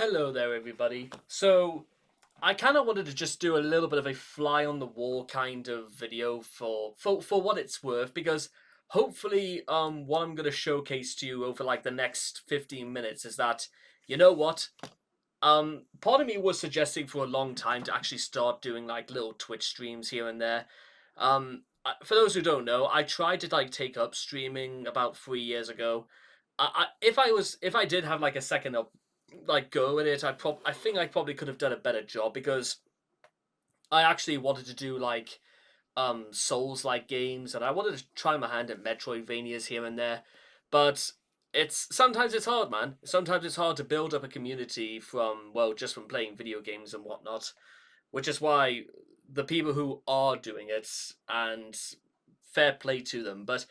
Hello there, everybody. So, I kind of wanted to just do a little bit of a fly on the wall kind of video for what it's worth, because hopefully, what I'm going to showcase to you over like the next 15 minutes is that, you know what? Part of me was suggesting for a long time to actually start doing like little Twitch streams here and there. For those who don't know, I tried to like take up streaming about 3 years ago. If I did have like a second up like go at it, I think I probably could have done a better job, because I actually wanted to do like Souls like games, and I wanted to try my hand at Metroidvanias here and there. But sometimes it's hard, man. Sometimes it's hard to build up a community from, well, just from playing video games and whatnot. Which is why the people who are doing it, and fair play to them. But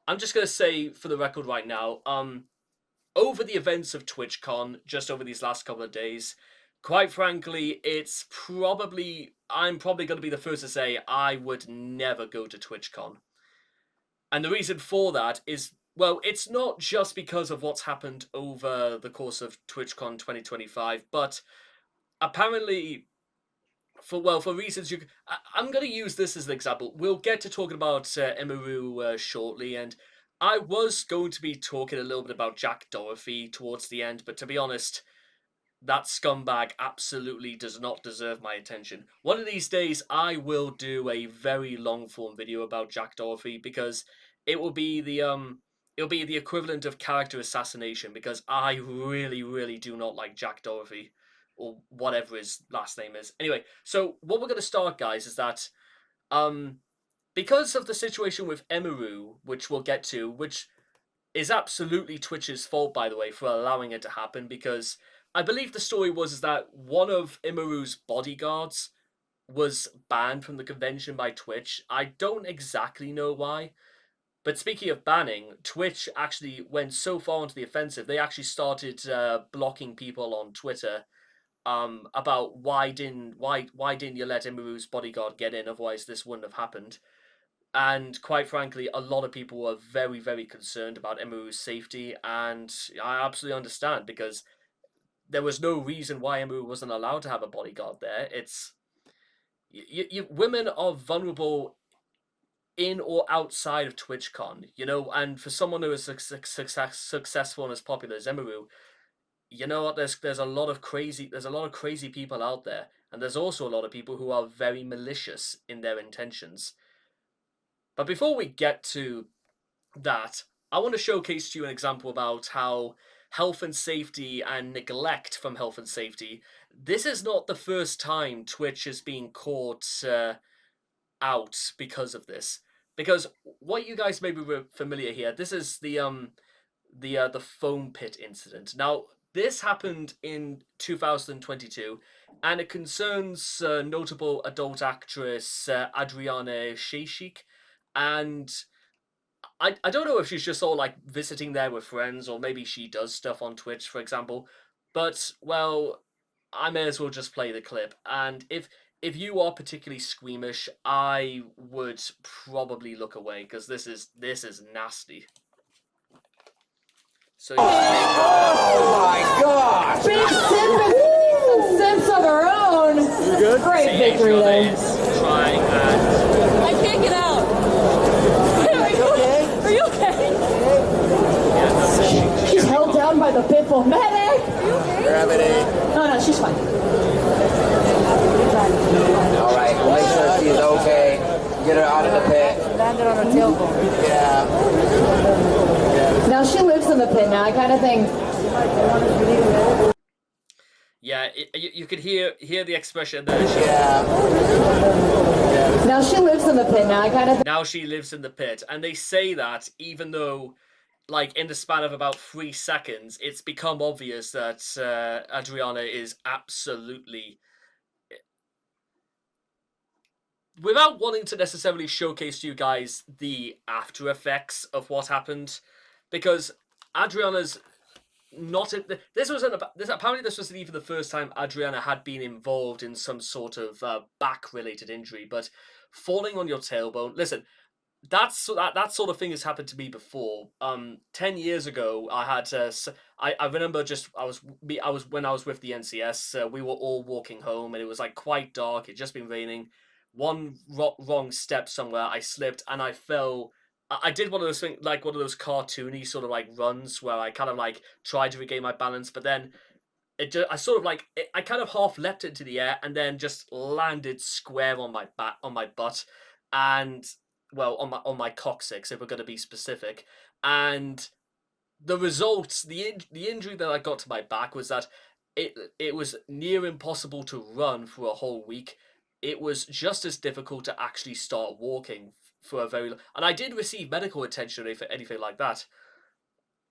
I'm just gonna say for the record right now, over the events of Twitchcon, just over these last couple of days, quite frankly, I'm probably going to be the first to say I would never go to Twitchcon. And the reason for that is, well, it's not just because of what's happened over the course of TwitchCon 2025, but apparently, for reasons I'm going to use this as an example. We'll get to talking about Emiru shortly, and I was going to be talking a little bit about Jack Doherty towards the end, but to be honest, that scumbag absolutely does not deserve my attention. One of these days, I will do a very long form video about Jack Doherty, because it will be it'll be the equivalent of character assassination, because I really, really do not like Jack Doherty, or whatever his last name is. Anyway, so what we're going to start, guys, is that because of the situation with Emiru, which we'll get to, which is absolutely Twitch's fault, by the way, for allowing it to happen, because I believe the story is that one of Imaru's bodyguards was banned from the convention by Twitch. I don't exactly know why. But speaking of banning, Twitch actually went so far into the offensive, they actually started blocking people on Twitter about why didn't you let Imaru's bodyguard get in, otherwise this wouldn't have happened. And quite frankly, a lot of people were very, very concerned about Emiru's safety, and I absolutely understand, because there was no reason why Emiru wasn't allowed to have a bodyguard there. Women are vulnerable in or outside of TwitchCon, and for someone who is successful and as popular as Emiru, you know what? There's a lot of crazy people out there, and there's also a lot of people who are very malicious in their intentions. But before we get to that, I want to showcase to you an example about how health and safety and neglect from health and safety. This is not the first time Twitch is being caught out because of this. Because what you guys may be familiar here, this is the foam pit incident. Now, this happened in 2022, and it concerns notable adult actress Adriana Sheshik, and I don't know if she's just all like visiting there with friends, or maybe she does stuff on Twitch, for example. But, well, I may as well just play the clip. And if you are particularly squeamish, I would probably look away, because this is nasty. So oh my gosh! Big some sense of her own. You good? Great victory there. Trying and I can't get out. Are you okay? yeah, She's held down by the Biffle medic. Gravity. No, she's fine. All right, we'll make sure she's okay. Get her out of the pit. Landed on her tailbone. Yeah. Now she lives in the pit now, kind of thing. yeah. You could hear the expression there. Yeah. Now she lives in the pit now, kind of thing. Now she lives in the pit, and they say that even though, like, in the span of about 3 seconds, it's become obvious that Adriana is absolutely, without wanting to necessarily showcase to you guys the after effects of what happened, because Adriana's not in apparently this wasn't even the first time Adriana had been involved in some sort of back related injury, but falling on your tailbone, listen, that sort of thing has happened to me before. 10 years ago, I I remember just I was when I was with the NCS, we were all walking home, and it was like quite dark. It just been raining. One wrong step somewhere, I slipped and I fell. I did one of those things, like one of those cartoony sort of like runs where I kind of like tried to regain my balance, but then I sort of like I kind of half leapt into the air and then just landed square on my back, on my butt, and well on my coccyx if we're going to be specific. And the results, the injury that I got to my back was that it was near impossible to run for a whole week. It was just as difficult to actually start walking for a very long, and I did receive medical attention if anything like that.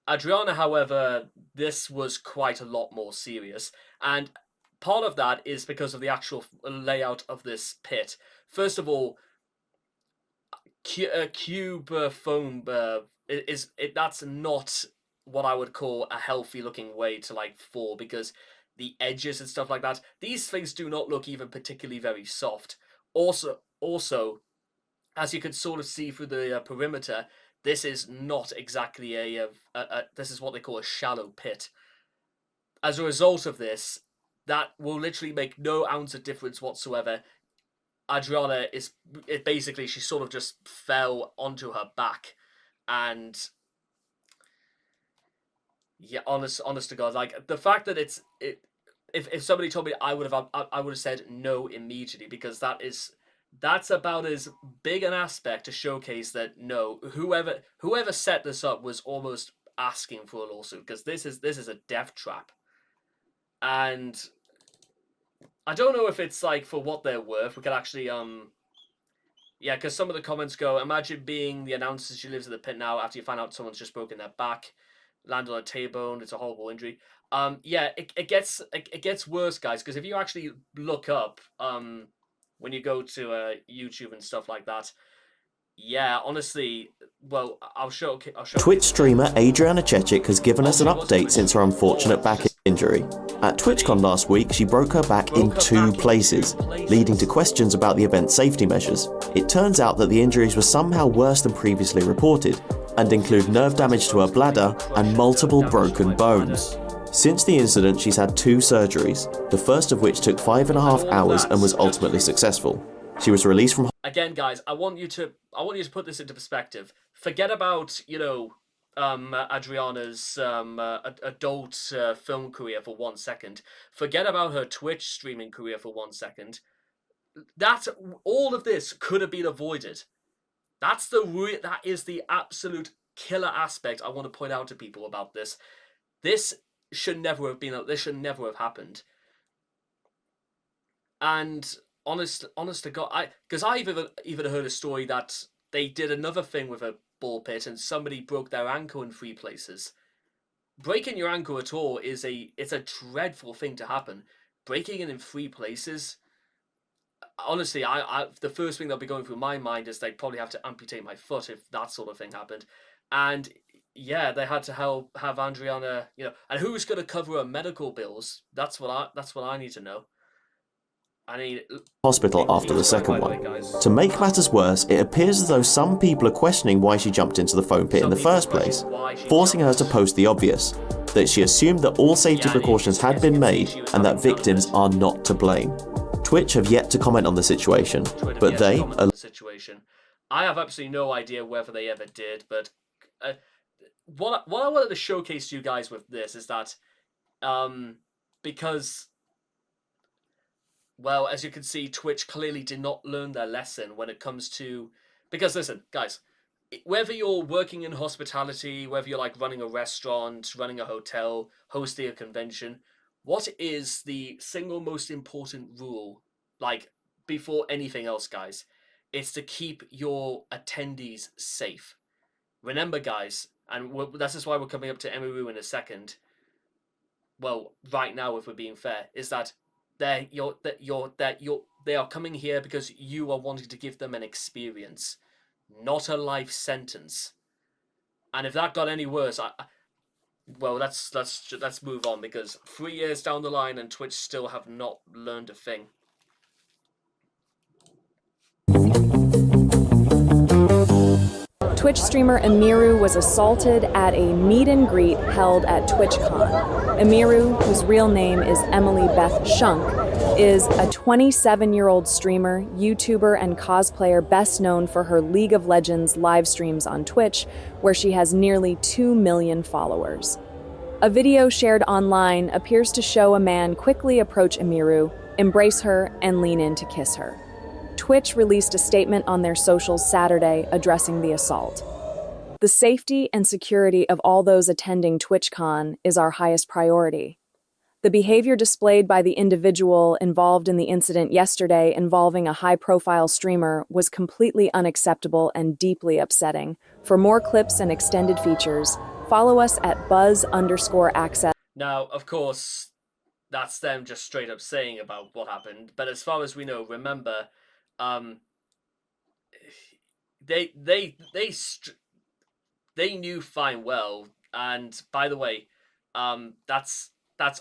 Adriana, however, this was quite a lot more serious, and part of that is because of the actual layout of this pit. First of all, cube foam that's not what I would call a healthy looking way to like fall, because the edges and stuff like that, these things do not look even particularly very soft. Also, as you can sort of see through the perimeter, this is not exactly this is what they call a shallow pit. As a result of this, that will literally make no ounce of difference whatsoever. Adriana basically, she sort of just fell onto her back, and yeah, honest to God, like the fact that if somebody told me, I would have said no immediately, because that's about as big an aspect to showcase that no, whoever set this up was almost asking for a lawsuit, because this is a death trap. And I don't know if it's like for what they're worth. We could actually yeah, because some of the comments go, imagine being the announcer who lives in the pit now after you find out someone's just broken their back, landed on a tailbone, it's a horrible injury. Yeah, it gets worse, guys, because if you actually look up when you go to YouTube and stuff like that, yeah, honestly, well, I'll show. Twitch streamer Adriana Chechik has given us an update since her unfortunate back injury. At Twitchcon last week, she broke her back in two places, leading to questions about the event's safety measures. It turns out that the injuries were somehow worse than previously reported, and include nerve damage to her bladder and multiple broken bones. Since the incident, she's had 2 surgeries, the first of which took 5.5 hours and was ultimately successful. She was released from... Again, guys, I want you to put this into perspective. Forget about, Adriana's adult film career for 1 second. Forget about her Twitch streaming career for 1 second. All of this could have been avoided. That is the absolute killer aspect I want to point out to people about this. This should never have happened. And honest to God, because I've even heard a story that they did another thing with a ball pit and somebody broke their ankle in 3 places. Breaking your ankle at all it's a dreadful thing to happen. Breaking it in 3 places, honestly, I the first thing that'll be going through my mind is they'd probably have to amputate my foot if that sort of thing happened. And yeah, they had to have Adriana, and who's going to cover her medical bills? That's what I need to know. Hospital after the second one. To make matters worse, it appears as though some people are questioning why she jumped into the foam pit in the first place, forcing her to post the obvious, that she assumed that all safety precautions had been made and that victims are not to blame. Twitch have yet to comment on the situation, but they... I have absolutely no idea whether they ever did, but what I wanted to showcase to you guys with this is that because... well, as you can see, Twitch clearly did not learn their lesson when it comes to... because, listen, guys, whether you're working in hospitality, whether you're, like, running a restaurant, running a hotel, hosting a convention, what is the single most important rule, like, before anything else, guys? It's to keep your attendees safe. Remember, guys, and this is why we're coming up to Emiru in a second, well, right now, if we're being fair, is that they are coming here because you are wanting to give them an experience, not a life sentence. And if that got any worse, well, let's move on, because 3 years down the line and Twitch still have not learned a thing. Twitch streamer Emiru was assaulted at a meet and greet held at Twitchcon. Emiru, whose real name is Emily Beth Shunk, is a 27-year-old streamer, YouTuber, and cosplayer best known for her League of Legends live streams on Twitch, where she has nearly 2 million followers. A video shared online appears to show a man quickly approach Emiru, embrace her, and lean in to kiss her. Twitch released a statement on their socials Saturday addressing the assault. The safety and security of all those attending TwitchCon is our highest priority. The behavior displayed by the individual involved in the incident yesterday involving a high-profile streamer was completely unacceptable and deeply upsetting. For more clips and extended features, follow us at buzz_access. Now, of course, that's them just straight up saying about what happened. But as far as we know, remember, they knew fine well. And by the way, that's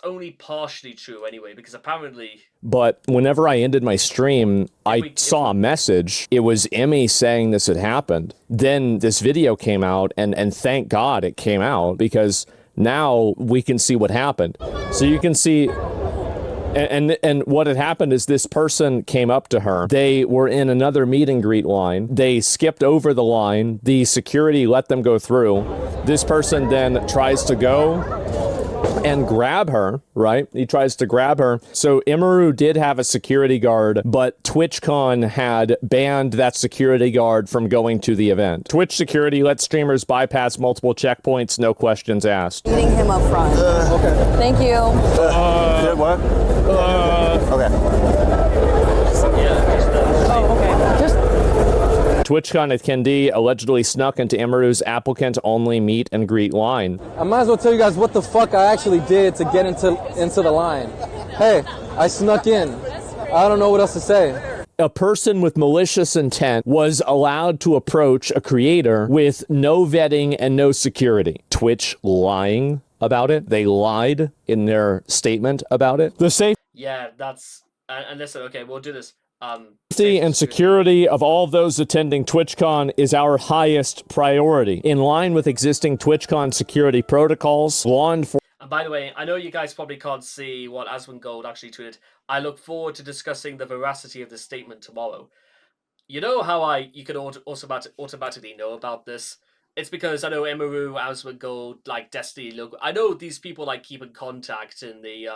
only partially true anyway, because apparently. But whenever I ended my stream, I saw a message. It was Emmy saying this had happened. Then this video came out, and thank God it came out, because now we can see what happened. So you can see, and what had happened is this person came up to her. They were in another meet and greet line. They skipped over the line. The security let them go through. This person then tries to go and grab her, right? He tries to grab her. So Emiru did have a security guard, but TwitchCon had banned that security guard from going to the event. Twitch security lets streamers bypass multiple checkpoints, no questions asked. Meeting him up front. Okay. Thank you. What? Okay. Oh, okay. Just TwitchCon attendee allegedly snuck into Emiru's applicant-only meet and greet line. I might as well tell you guys what the fuck I actually did to get into the line. Hey, I snuck in. I don't know what else to say. A person with malicious intent was allowed to approach a creator with no vetting and no security. Twitch lying about it. They lied in their statement about it. The safety. Yeah, that's and listen. Okay, we'll do this. Safety and security of all those attending TwitchCon is our highest priority. In line with existing TwitchCon security protocols, law enforcement. And by the way, I know you guys probably can't see what Asmongold actually tweeted. I look forward to discussing the veracity of this statement tomorrow. You know how you could also automatically know about this? It's because I know Emiru, Asmongold, like Destiny, look. I know these people like keep in contact in the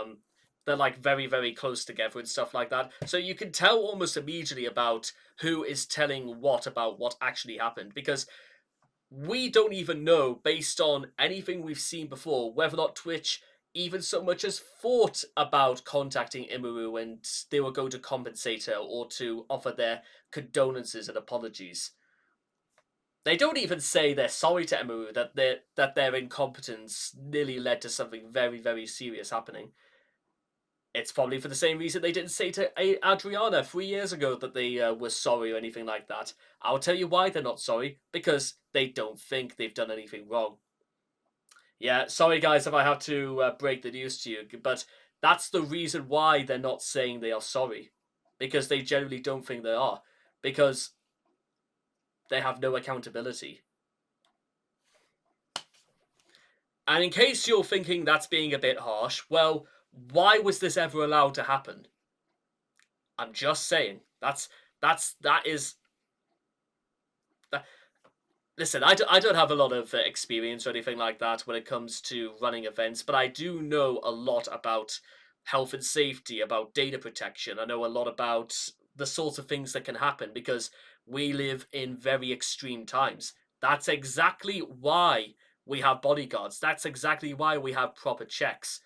they're like very, very close together and stuff like that. So you can tell almost immediately about who is telling what about what actually happened, because we don't even know, based on anything we've seen before, whether or not Twitch even so much as thought about contacting Emiru and they were going to compensate her or to offer their condolences and apologies. They don't even say they're sorry to Emiru, that their incompetence nearly led to something very, very serious happening. It's probably for the same reason they didn't say to Adriana 3 years ago that they were sorry or anything like that. I'll tell you why they're not sorry. Because they don't think they've done anything wrong. Yeah, sorry guys if I have to break the news to you, but that's the reason why they're not saying they are sorry. Because they generally don't think they are. Because they have no accountability. And in case you're thinking that's being a bit harsh, well, why was this ever allowed to happen? I'm just saying. Listen, I don't have a lot of experience or anything like that when it comes to running events, but I do know a lot about health and safety, about data protection. I know a lot about the sorts of things that can happen because we live in very extreme times. That's exactly why we have bodyguards. That's exactly why we have proper checks.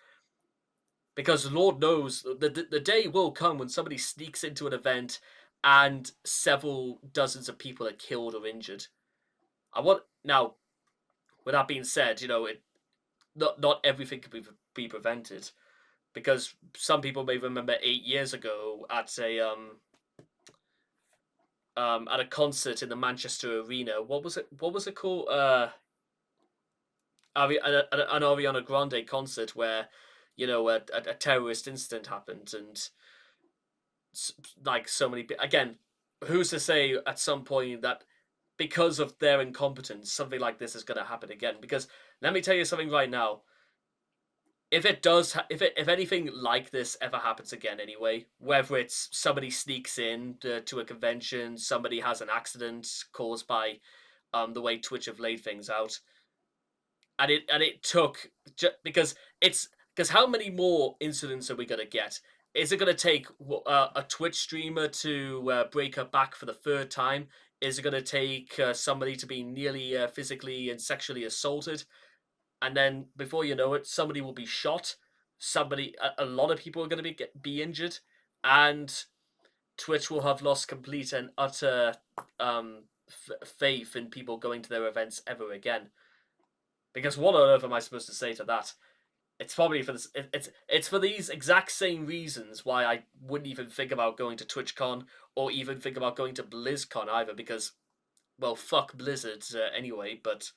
Because Lord knows, the day will come when somebody sneaks into an event and several dozens of people are killed or injured. Now, with that being said, you know, not everything can be prevented. Because some people may remember 8 years ago at a concert in the Manchester Arena. What was it called? An Ariana Grande concert where, you know, a terrorist incident happened, and like so many. Again, who's to say at some point that because of their incompetence, something like this is going to happen again. Because let me tell you something right now. If it does, if anything like this ever happens again, anyway, whether it's somebody sneaks in to a convention, somebody has an accident caused by the way Twitch have laid things out, and it took because how many more incidents are we gonna get? Is it gonna take a Twitch streamer to break her back for the third time? Is it gonna take somebody to be nearly physically and sexually assaulted? And then before you know it, somebody will be shot. A lot of people are going to be injured, and Twitch will have lost complete and utter faith in people going to their events ever again. Because what on earth am I supposed to say to that? It's probably for this. It's for these exact same reasons why I wouldn't even think about going to TwitchCon or even think about going to BlizzCon either. Because, well, fuck Blizzard anyway. But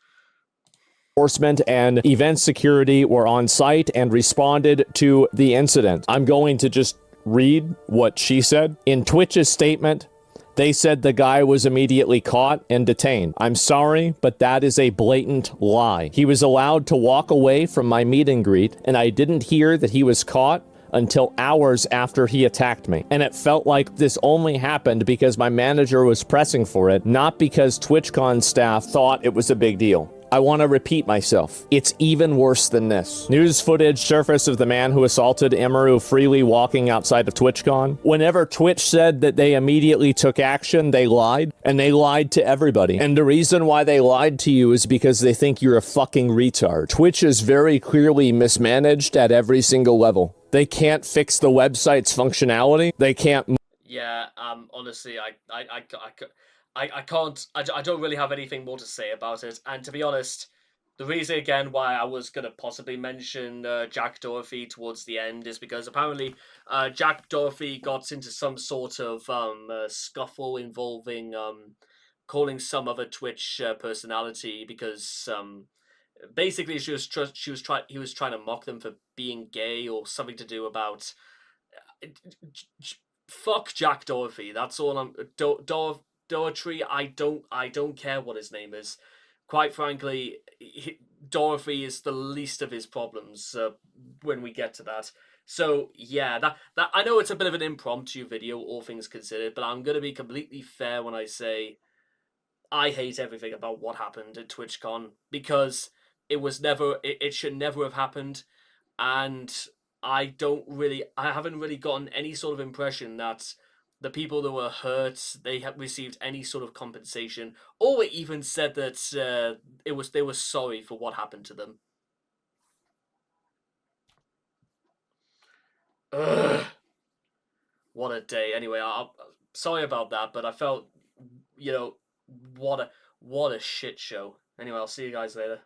enforcement and event security were on site and responded to the incident. I'm going to just read what she said. In Twitch's statement, they said the guy was immediately caught and detained. I'm sorry, but that is a blatant lie. He was allowed to walk away from my meet and greet, and I didn't hear that he was caught until hours after he attacked me. And it felt like this only happened because my manager was pressing for it, not because TwitchCon staff thought it was a big deal. I want to repeat myself. It's even worse than this. News footage surfaced of the man who assaulted Emaru freely walking outside of TwitchCon. Whenever Twitch said that they immediately took action, they lied, and they lied to everybody. And the reason why they lied to you is because they think you're a fucking retard. Twitch is very clearly mismanaged at every single level. They can't fix the website's functionality. They can't. Yeah, honestly, I don't really have anything more to say about it. And to be honest, the reason again why I was gonna possibly mention Jack Doherty towards the end is because apparently Jack Doherty got into some sort of scuffle involving calling some other Twitch personality because basically he was trying to mock them for being gay or something to do about fuck Jack Doherty. That's all I'm Doherty. I don't care what his name is. Quite frankly, Dorothy is the least of his problems when we get to that. So yeah, that I know it's a bit of an impromptu video, all things considered, but I'm gonna be completely fair when I say I hate everything about what happened at TwitchCon because it should never have happened, and I haven't really gotten any sort of impression that the people that were hurt, they have received any sort of compensation, or even said that they were sorry for what happened to them. Ugh. What a day. Anyway, sorry about that, but I felt, what a shit show. Anyway, I'll see you guys later.